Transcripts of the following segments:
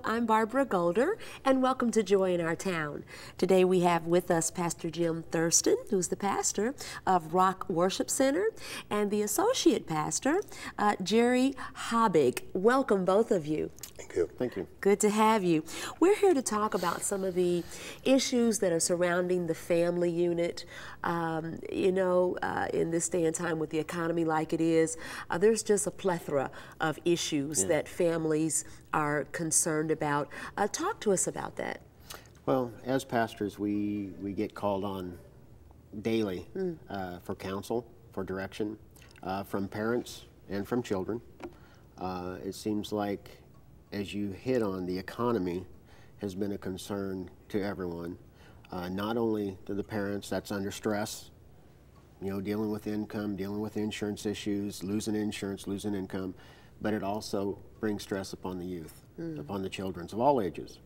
I'm Barbara Golder, and welcome to Joy in Our Town. Today we have with us Pastor Jim Thurston, who's the pastor of Rock Worship Center, and the associate pastor, Jerry Habig. Welcome, both of you. Thank you. Thank you. Good to have you. We're here to talk about some of the issues that are surrounding the family unit. In this day and time with the economy like it is, there's just a plethora of issues that families are concerned about. Talk to us about that. Well, as pastors, we get called on daily for counsel, for direction, from parents and from children. It seems like, as you hit on, the economy has been a concern to everyone, not only to the parents that's under stress, dealing with income, dealing with insurance issues, losing insurance, losing income, but it also brings stress upon the youth, upon the children of all ages.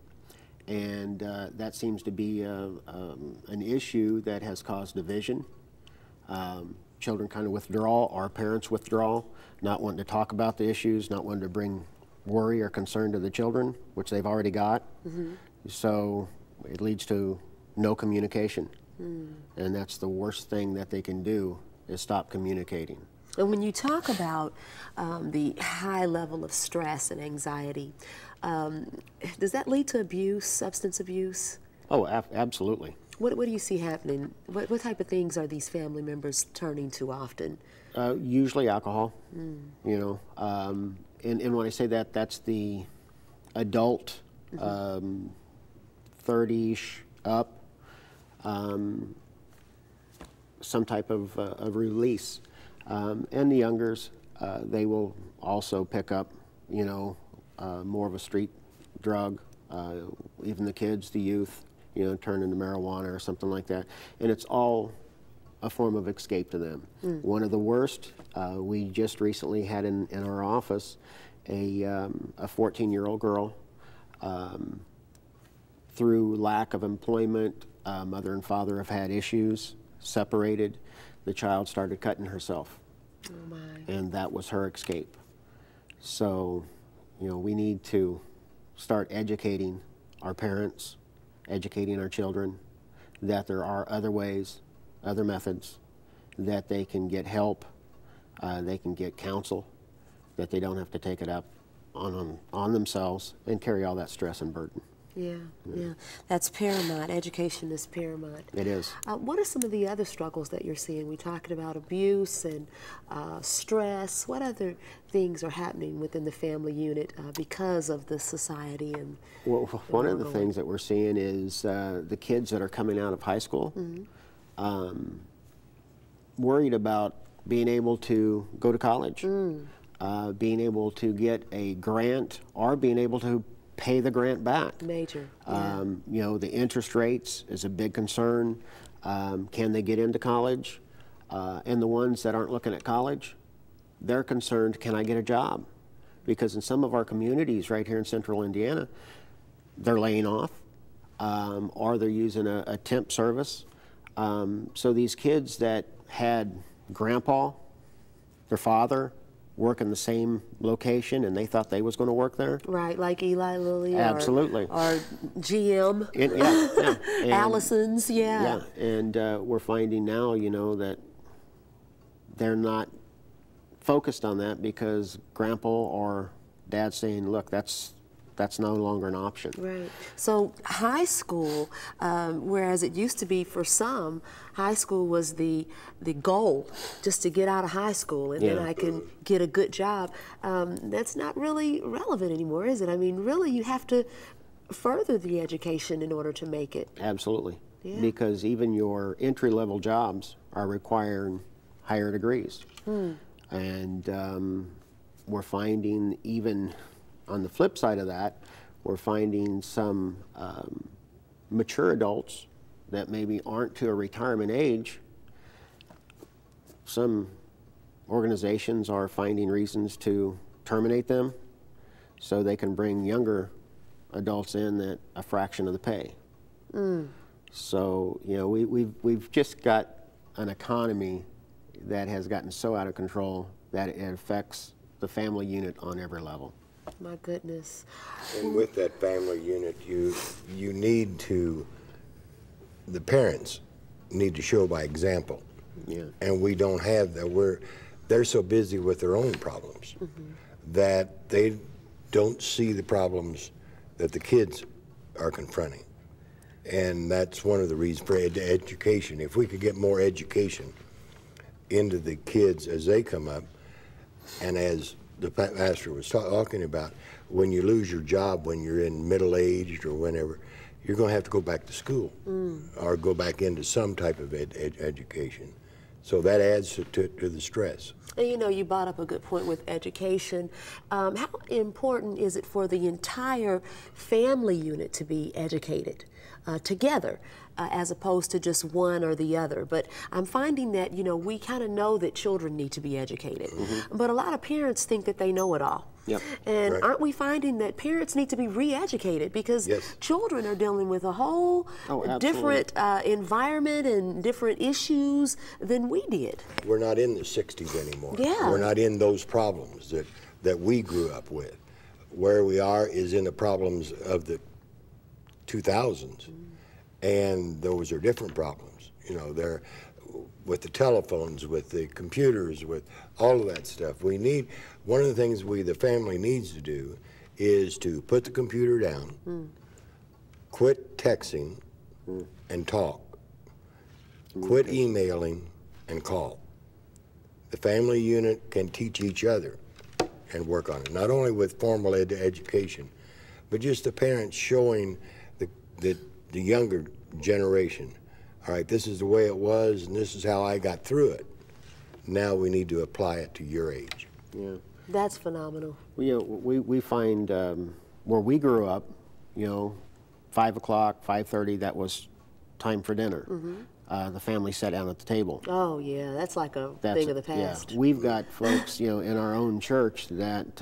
And that seems to be an issue that has caused division. Children kind of withdraw, our parents withdraw, not wanting to talk about the issues, not wanting to bring worry or concern to the children, which they've already got. So it leads to no communication. And that's the worst thing that they can do, is stop communicating. And when you talk about the high level of stress and anxiety, does that lead to abuse, substance abuse? Oh, absolutely. What do you see happening? What type of things are these family members turning to often? Usually alcohol, and when I say that, that's the adult, 30-ish up, some type of release. And the youngers, they will also pick up, more of a street drug. Even the kids, the youth, turn into marijuana or something like that. And it's all a form of escape to them. One of the worst, we just recently had in our office a 14-year-old girl, through lack of employment, mother and father have had issues, separated, the child started cutting herself. Oh my. And that was her escape. So, we need to start educating our parents, educating our children, that there are other ways, other methods, that they can get help, they can get counsel, that they don't have to take it up on themselves and carry all that stress and burden. Yeah. That's paramount. Education is paramount. It is. What are some of the other struggles that you're seeing? We're talking about abuse and stress. What other things are happening within the family unit because of the society? And well, one of the things that we're seeing is the kids that are coming out of high school, worried about being able to go to college, being able to get a grant, or being able to pay the grant back. Major. The interest rates is a big concern. Can they get into college? And the ones that aren't looking at college, they're concerned, can I get a job? Because in some of our communities right here in central Indiana, they're laying off, or they're using a temp service. So these kids that had grandpa, their father, work in the same location, and they thought they was going to work there. Right, like Eli Lilly. Absolutely. Or GM. And, Allison's, Yeah, and we're finding now, that they're not focused on that because grandpa or dad's saying, look, that's no longer an option. Right. So high school, whereas it used to be for some, high school was the goal, just to get out of high school and then I can get a good job. That's not really relevant anymore, is it? I mean, really, you have to further the education in order to make it. Absolutely. Yeah. Because even your entry-level jobs are requiring higher degrees. And we're finding, even on the flip side of that, we're finding some mature adults that maybe aren't to a retirement age. Some organizations are finding reasons to terminate them so they can bring younger adults in at a fraction of the pay. So, we've just got an economy that has gotten so out of control that it affects the family unit on every level. My goodness. And with that family unit, you need to, the parents need to show by example. Yeah. And we don't have that. They're so busy with their own problems that they don't see the problems that the kids are confronting. And that's one of the reasons for education. If we could get more education into the kids as they come up, and as the pastor was talking about, when you lose your job when you're in middle-aged or whenever, you're going to have to go back to school or go back into some type of education. So that adds to the stress. And you know, you brought up a good point with education. How important is it for the entire family unit to be educated together, as opposed to just one or the other? But I'm finding that, you know, we kind of know that children need to be educated, but a lot of parents think that they know it all. Yep. And Right. aren't we finding that parents need to be re-educated, because Yes. children are dealing with a whole different environment and different issues than we did. We're not in the 60s anymore. Yeah. We're not in those problems that we grew up with. Where we are is in the problems of the 2000s. And those are different problems. You know, they're with the telephones, with the computers, with all of that stuff. We need, one of the things the family needs to do is to put the computer down, quit texting and talk, quit emailing and call. The family unit can teach each other and work on it, not only with formal education, but just the parents showing the younger generation, all right, this is the way it was, and this is how I got through it. Now we need to apply it to your age. Yeah. That's phenomenal. We find where we grew up, you know, 5 o'clock, 5:30, that was time for dinner. The family sat down at the table. Oh yeah, that's like a thing of the past. Yeah. We've got folks, you know, in our own church that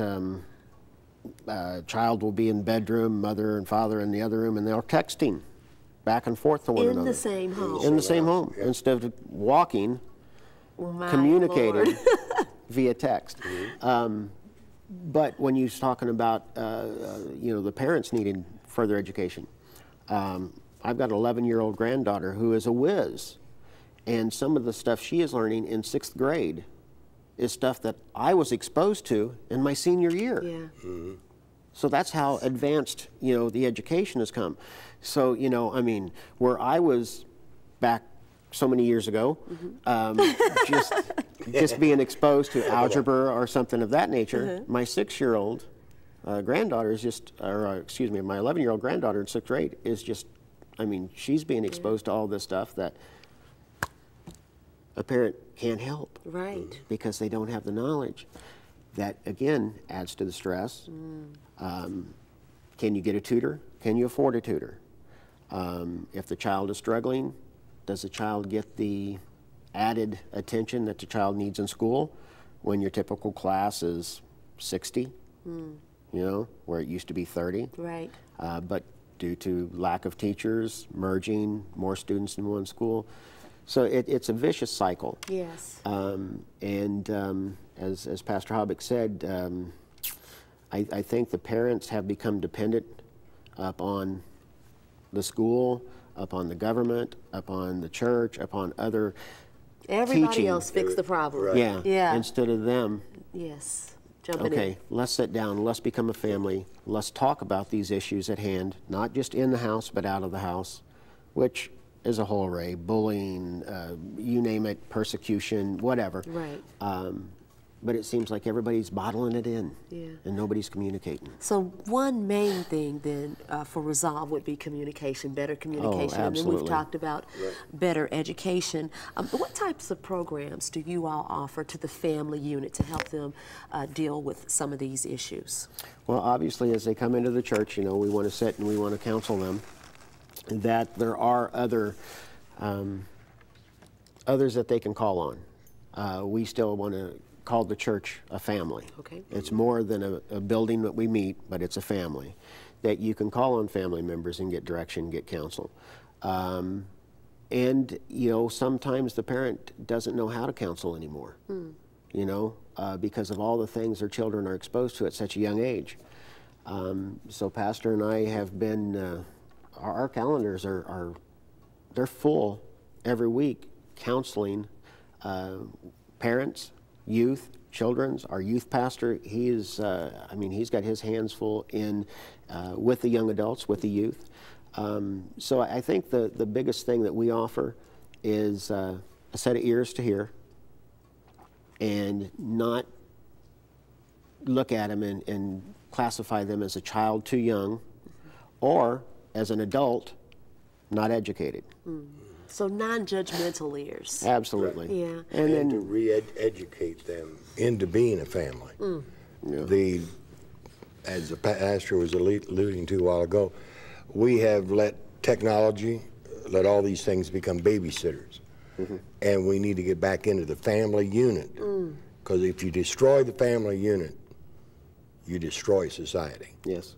child will be in bedroom, mother and father in the other room, and they're texting back and forth to one another. In the same home. In the same home. Yeah. Instead of walking, My communicating Lord. via text. But when you're talking about, you know, the parents needing further education, I've got an 11-year-old granddaughter who is a whiz, and some of the stuff she is learning in 6th grade is stuff that I was exposed to in my senior year. Yeah. So that's how advanced, you know, the education has come. So, you know, I mean, where I was back so many years ago, just being exposed to algebra or something of that nature, my 6-year-old granddaughter is just, or excuse me, my 11-year-old granddaughter in 6th grade is just, I mean, she's being exposed to all this stuff that a parent can't help. Right. Because they don't have the knowledge. That, again, adds to the stress. Can you get a tutor? Can you afford a tutor? If the child is struggling, does the child get the added attention that the child needs in school when your typical class is 60, you know, where it used to be 30? Right. But due to lack of teachers, merging, more students in one school. So it's a vicious cycle. Yes. As Pastor Hobbick said, I think the parents have become dependent upon the school, upon the government, upon the church, upon other Everybody teaching. else fix the problem. Right. Yeah. Yeah. Instead of them, Yes. Jumping okay, let's sit down, let's become a family, let's talk about these issues at hand, not just in the house, but out of the house, which is a whole array, bullying, you name it, persecution, whatever. in. Right. But it seems like everybody's bottling it in, Yeah. and nobody's communicating. So one main thing then for resolve would be communication, better communication. And then we've absolutely. talked about better education. What types of programs do you all offer to the family unit to help them deal with some of these issues? Well, obviously, as they come into the church, you know, we want to sit and we want to counsel them that there are others that they can call on. We still want to call the church a family. Okay. It's more than a building that we meet, but it's a family that you can call on family members and get direction, get counsel. And, you know, sometimes the parent doesn't know how to counsel anymore. you know, because of all the things their children are exposed to at such a young age. So Pastor and I have been, our calendars they're full every week, counseling parents, youth, children's. Our youth pastor, he is, I mean, he's got his hands full in with the young adults, with the youth. So I think the biggest thing that we offer is a set of ears to hear, and not look at them and classify them as a child too young, or as an adult not educated. So non-judgmental ears. Absolutely. Yeah. And then to re-educate them into being a family. Yeah. As the pastor was alluding to a while ago, we have let technology, let all these things become babysitters. And we need to get back into the family unit. Because if you destroy the family unit, you destroy society. Yes.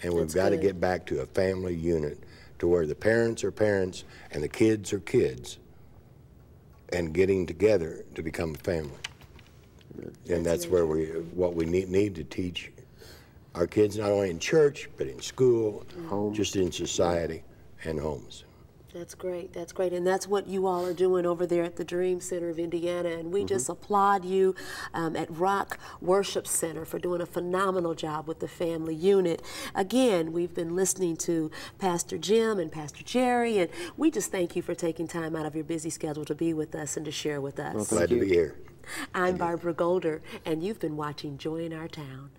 And we've got to get back to a family unit to where the parents are parents and the kids are kids, and getting together to become a family. And that's where what we need to teach our kids, not only in church, but in school, just in society and homes. That's great. That's great. And that's what you all are doing over there at the Dream Center of Indiana. And we just applaud you at Rock Worship Center for doing a phenomenal job with the family unit. Again, we've been listening to Pastor Jim and Pastor Jerry, and we just thank you for taking time out of your busy schedule to be with us and to share with us. Well, glad to be here. I'm Barbara Golder, and you've been watching Joy in Our Town.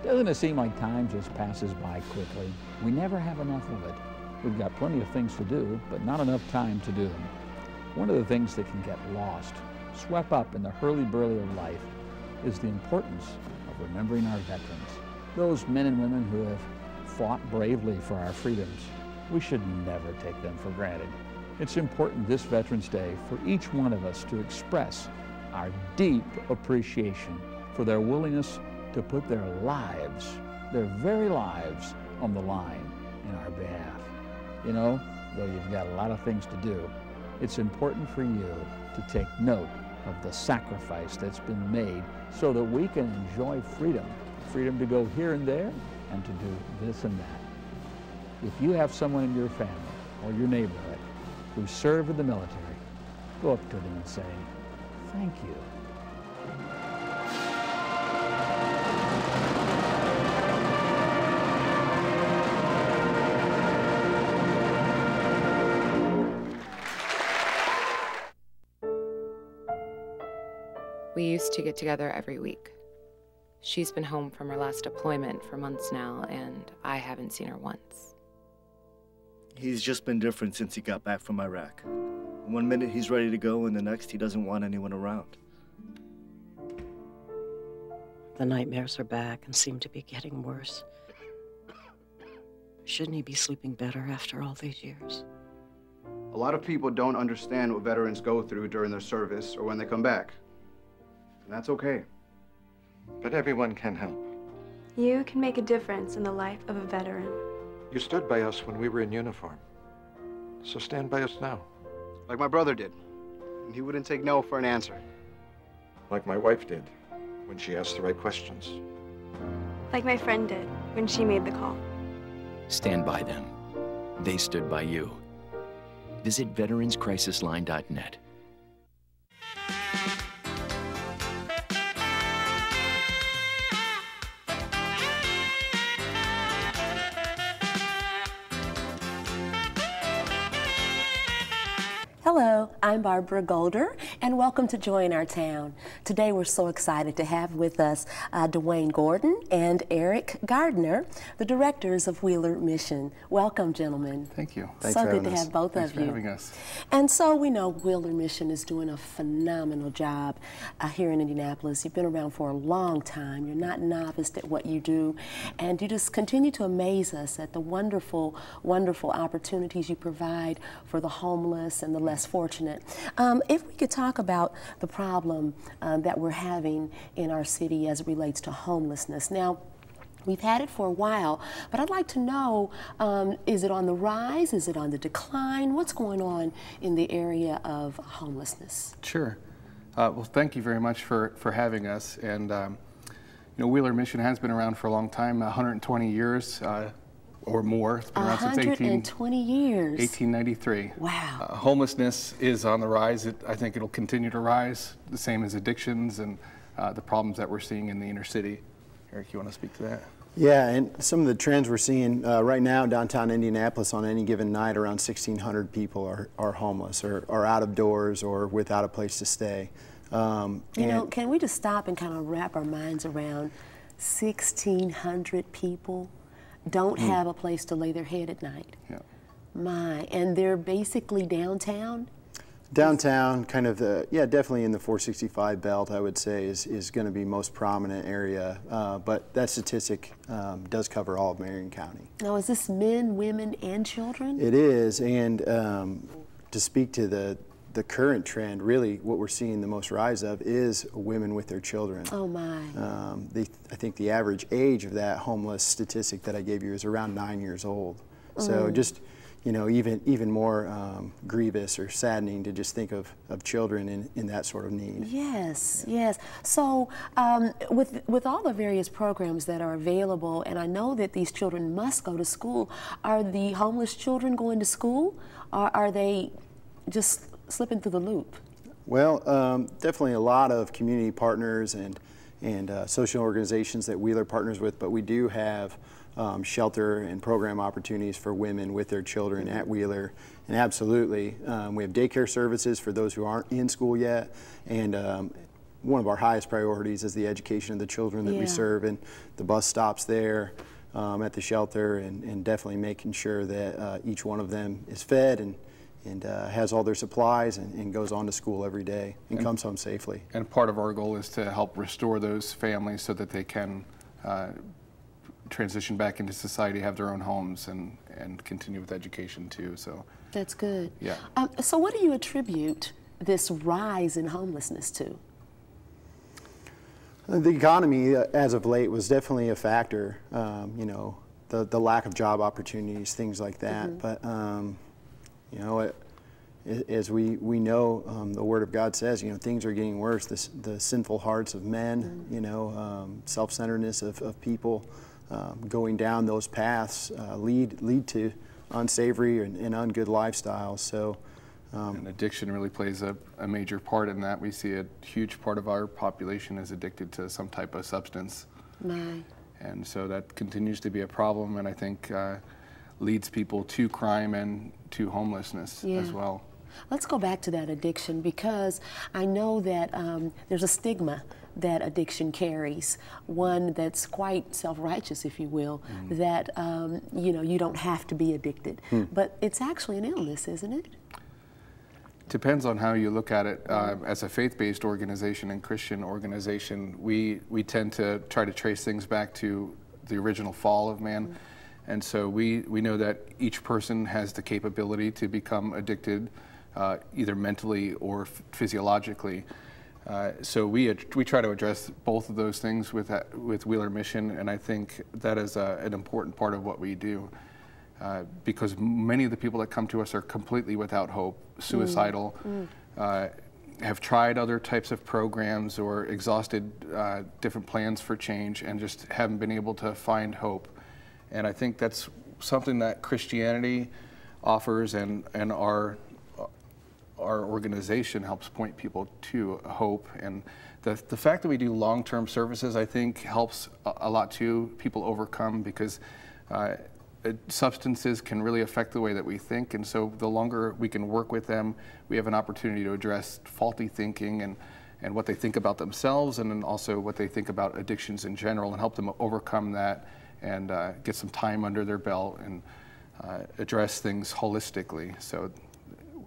Doesn't it seem like time just passes by quickly? We never have enough of it. We've got plenty of things to do, but not enough time to do them. One of the things that can get lost, swept up in the hurly-burly of life, is the importance of remembering our veterans. Those men and women who have fought bravely for our freedoms. We should never take them for granted. It's important this Veterans Day for each one of us to express our deep appreciation for their willingness to put their lives, their very lives, on the line in our behalf. You know, though you've got a lot of things to do, it's important for you to take note of the sacrifice that's been made so that we can enjoy freedom. Freedom to go here and there and to do this and that. If you have someone in your family or your neighborhood who served in the military, go up to them and say, thank you. We used to get together every week. She's been home from her last deployment for months now, and I haven't seen her once. He's just been different since he got back from Iraq. One minute he's ready to go, and the next he doesn't want anyone around. The nightmares are back and seem to be getting worse. Shouldn't he be sleeping better after all these years? A lot of people don't understand what veterans go through during their service or when they come back. And that's okay. But everyone can help. You can make a difference in the life of a veteran. You stood by us when we were in uniform. So stand by us now. Like my brother did. And he wouldn't take no for an answer. Like my wife did when she asked the right questions. Like my friend did when she made the call. Stand by them. They stood by you. Visit veteranscrisisline.net. Hello, I'm Barbara Golder, and welcome to Joy in Our Town. Today we're so excited to have with us Dwayne Gordon and Eric Gardner, the directors of Wheeler Mission. Welcome, gentlemen. Thank you. Thanks so good to have both Thanks of you. for having us. And so we know Wheeler Mission is doing a phenomenal job here in Indianapolis. You've been around for a long time. You're not novice at what you do, and you just continue to amaze us at the wonderful, wonderful opportunities you provide for the homeless and the less fortunate. If we could talk about the problem that we're having in our city as it relates to homelessness. Now, we've had it for a while, but I'd like to know, is it on the rise? Is it on the decline? What's going on in the area of homelessness? Sure. Well, thank you very much for having us. And, you know, Wheeler Mission has been around for a long time, 120 years or more. It's been around since 120 years. 1893. Wow. Homelessness is on the rise. I think it'll continue to rise, the same as addictions and the problems that we're seeing in the inner city. Eric, you want to speak to that? Yeah, and some of the trends we're seeing right now in downtown Indianapolis, on any given night, around 1,600 people are homeless or are out of doors or without a place to stay. You know, can we just stop and kind of wrap our minds around 1,600 people don't have a place to lay their head at night? Yeah. My, and they're basically downtown? Downtown, kind of yeah, definitely in the 465 belt, I would say, is going to be most prominent area. But that statistic does cover all of Marion County. Now, is this men, women, and children? It is, and to speak to the current trend, really what we're seeing the most rise of is women with their children. Oh my. I think the average age of that homeless statistic that I gave you is around 9 years old. So just, you know, even more grievous or saddening to just think of children in that sort of need. Yes, yes. So with all the various programs that are available, and I know that these children must go to school, are the homeless children going to school, or are they just slipping through the loop? Well, definitely a lot of community partners and social organizations that Wheeler partners with, but we do have shelter and program opportunities for women with their children at Wheeler. And absolutely, we have daycare services for those who aren't in school yet. And one of our highest priorities is the education of the children that we serve, and the bus stops there at the shelter, and definitely making sure that each one of them is fed and has all their supplies and goes on to school every day and comes home safely. And part of our goal is to help restore those families so that they can transition back into society, have their own homes, and continue with education too. So that's good. Yeah. So what do you attribute this rise in homelessness to? The economy, as of late, was definitely a factor. You know, the lack of job opportunities, things like that. But you know, as we know, the Word of God says, you know, things are getting worse. The sinful hearts of men, you know, self-centeredness of people, going down those paths lead to unsavory and ungood lifestyles. So, and addiction really plays a major part in that. We see a huge part of our population is addicted to some type of substance. My. And so that continues to be a problem, and I think leads people to crime and to homelessness as well. Let's go back to that addiction, because I know that there's a stigma that addiction carries, one that's quite self-righteous, if you will, that you know, you don't have to be addicted. But it's actually an illness, isn't it? Depends on how you look at it. As a faith-based organization and Christian organization, we tend to try to trace things back to the original fall of man. And so we know that each person has the capability to become addicted, either mentally or physiologically. So we try to address both of those things with Wheeler Mission, and I think that is an important part of what we do. Because many of the people that come to us are completely without hope, suicidal, have tried other types of programs or exhausted different plans for change and just haven't been able to find hope. And I think that's something that Christianity offers, and our organization helps point people to hope. And the fact that we do long-term services, I think, helps a lot too. People overcome, because substances can really affect the way that we think, and so the longer we can work with them, we have an opportunity to address faulty thinking and what they think about themselves, and then also what they think about addictions in general, and help them overcome that and get some time under their belt and address things holistically. So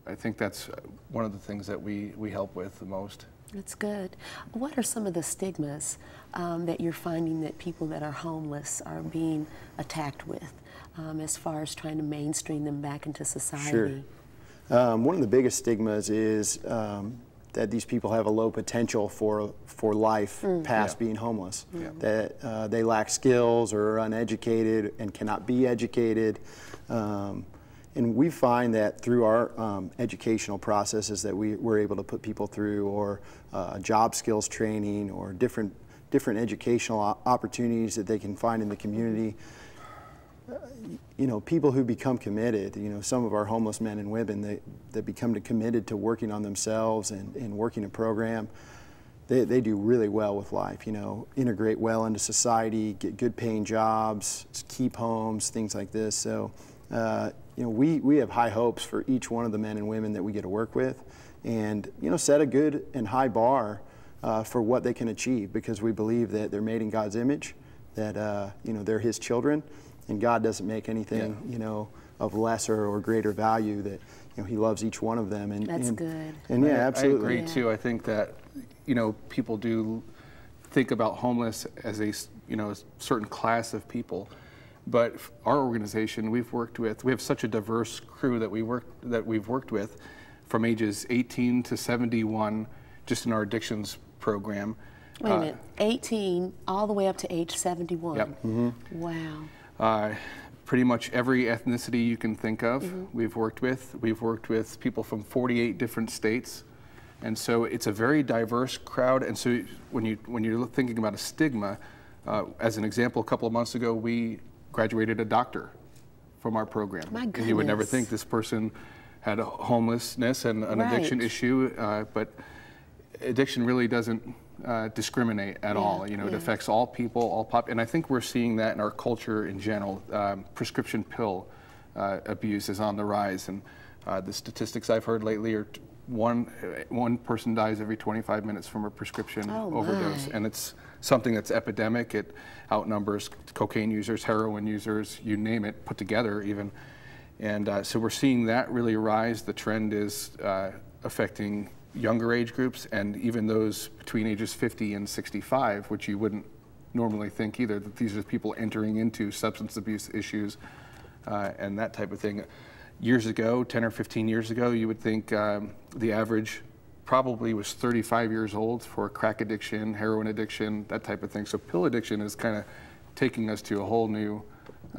I think that's one of the things that we help with the most. That's good. What are some of the stigmas that you're finding that people that are homeless are being attacked with as far as trying to mainstream them back into society? Sure. One of the biggest stigmas is that these people have a low potential for life past being homeless, that they lack skills or are uneducated and cannot be educated. And we find that through our educational processes that we're able to put people through, or job skills training, or different educational opportunities that they can find in the community. You know, people who become committed, you know, some of our homeless men and women that become committed to working on themselves and working a program, they do really well with life, you know, integrate well into society, get good paying jobs, keep homes, things like this. So, you know, we have high hopes for each one of the men and women that we get to work with, and, you know, set a good and high bar for what they can achieve, because we believe that they're made in God's image, that, you know, they're His children, and God doesn't make anything, you know, of lesser or greater value, that, you know, He loves each one of them. And that's good. And yeah, absolutely. I agree too. I think that, you know, people do think about homeless as a, you know, a certain class of people. But our organization, we have such a diverse crew that we've worked with, from ages 18 to 71, just in our addictions program. Wait a minute, 18 all the way up to age 71. Yep. Mm-hmm. Wow. Pretty much every ethnicity you can think of, we've worked with. We've worked with people from 48 different states, and so it's a very diverse crowd. And so when you're thinking about a stigma, as an example, a couple of months ago, we graduated a doctor from our program. My goodness. And you would never think this person had a homelessness and an addiction issue, but addiction really doesn't discriminate at all. You know, it affects all people, all and I think we're seeing that in our culture in general. Prescription pill abuse is on the rise, and the statistics I've heard lately are one person dies every 25 minutes from a prescription overdose, and it's something that's epidemic. It outnumbers cocaine users, heroin users, you name it, put together even. And so we're seeing that really rise. The trend is affecting younger age groups, and even those between ages 50 and 65, which you wouldn't normally think either, that these are people entering into substance abuse issues and that type of thing. Years ago, 10 or 15 years ago, you would think the average probably was 35 years old for crack addiction, heroin addiction, that type of thing. So pill addiction is kind of taking us to a whole new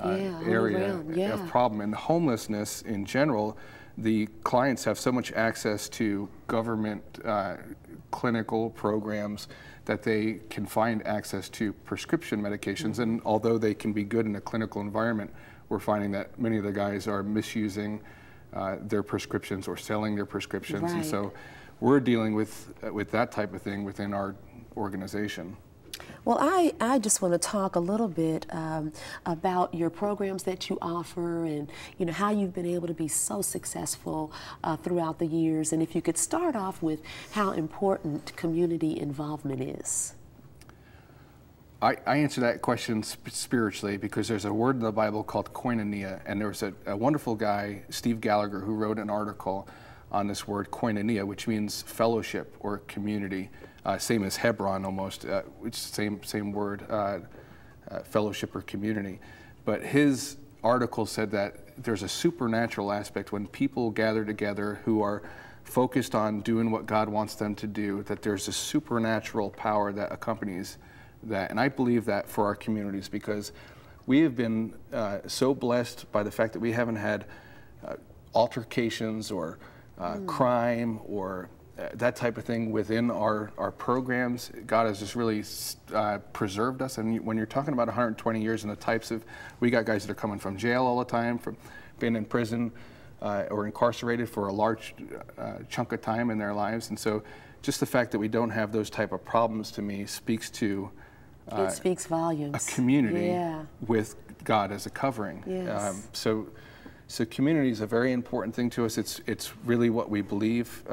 area of problem. And homelessness in general, the clients have so much access to government clinical programs that they can find access to prescription medications. And although they can be good in a clinical environment, we're finding that many of the guys are misusing their prescriptions or selling their prescriptions. And so we're dealing with that type of thing within our organization. Well, I just want to talk a little bit about your programs that you offer, and you know how you've been able to be so successful throughout the years. And if you could start off with how important community involvement is. I answer that question spiritually, because there's a word in the Bible called koinonia, and there was a wonderful guy, Steve Gallagher, who wrote an article on this word koinonia, which means fellowship or community. Same as Hebron almost, which same word, fellowship or community. But his article said that there's a supernatural aspect when people gather together who are focused on doing what God wants them to do, that there's a supernatural power that accompanies that. And I believe that for our communities, because we have been so blessed by the fact that we haven't had altercations or crime or that type of thing within our programs. God has just really preserved us. And when you're talking about 120 years and the types of, we got guys that are coming from jail all the time, from being in prison or incarcerated for a large chunk of time in their lives. And so just the fact that we don't have those type of problems, to me, speaks to it speaks volumes. A community with God as a covering. Yes. So community is a very important thing to us. It's really what we believe.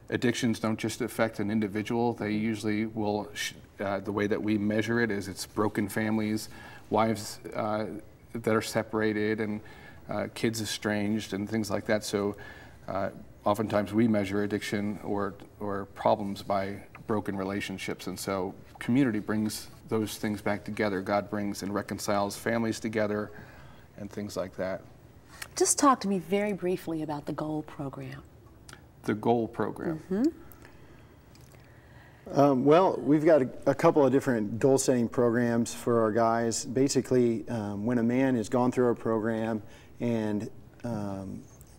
addictions don't just affect an individual. They usually will, the way that we measure it is it's broken families, wives that are separated, and kids estranged, and things like that. So oftentimes we measure addiction or problems by broken relationships. And so community brings those things back together. God brings and reconciles families together and things like that. Just talk to me very briefly about the GOAL program. The GOAL program. Well, we've got a couple of different goal-setting programs for our guys. Basically, when a man has gone through our program and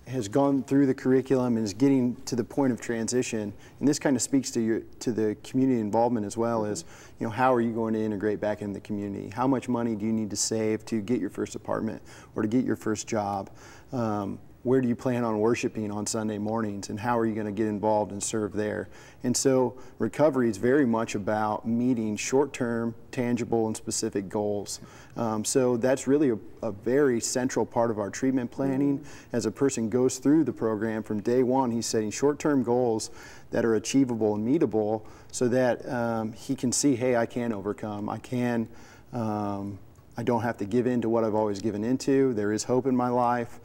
has gone through the curriculum and is getting to the point of transition, and this kind of speaks to the community involvement as well, as, you know, how are you going to integrate back into the community? How much money do you need to save to get your first apartment or to get your first job? Where do you plan on worshiping on Sunday mornings, and how are you going to get involved and serve there? And so recovery is very much about meeting short-term, tangible, and specific goals. So that's really a very central part of our treatment planning. As a person goes through the program from day one, he's setting short-term goals that are achievable and meetable, so that he can see, hey, I can overcome. I don't have to give in to what I've always given into. There is hope in my life.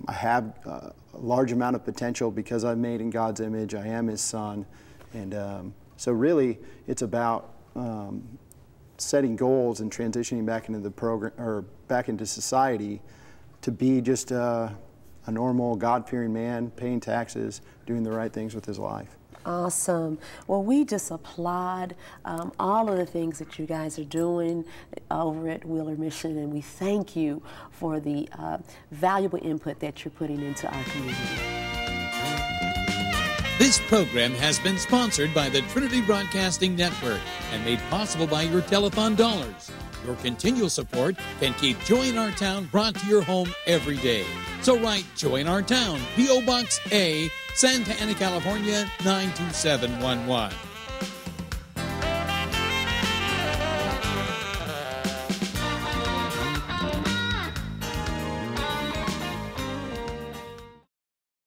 I have a large amount of potential because I'm made in God's image. I am His son. And so really, it's about setting goals and transitioning back into the program, or back into society, to be just a normal, God-fearing man, paying taxes, doing the right things with his life. Awesome. Well, we just applaud all of the things that you guys are doing over at Wheeler Mission, and we thank you for the valuable input that you're putting into our community. This program has been sponsored by the Trinity Broadcasting Network and made possible by your telethon dollars. Your continual support can keep Joy in Our Town brought to your home every day. So write Joy in Our Town, P.O. Box A, Santa Ana, California, 92711.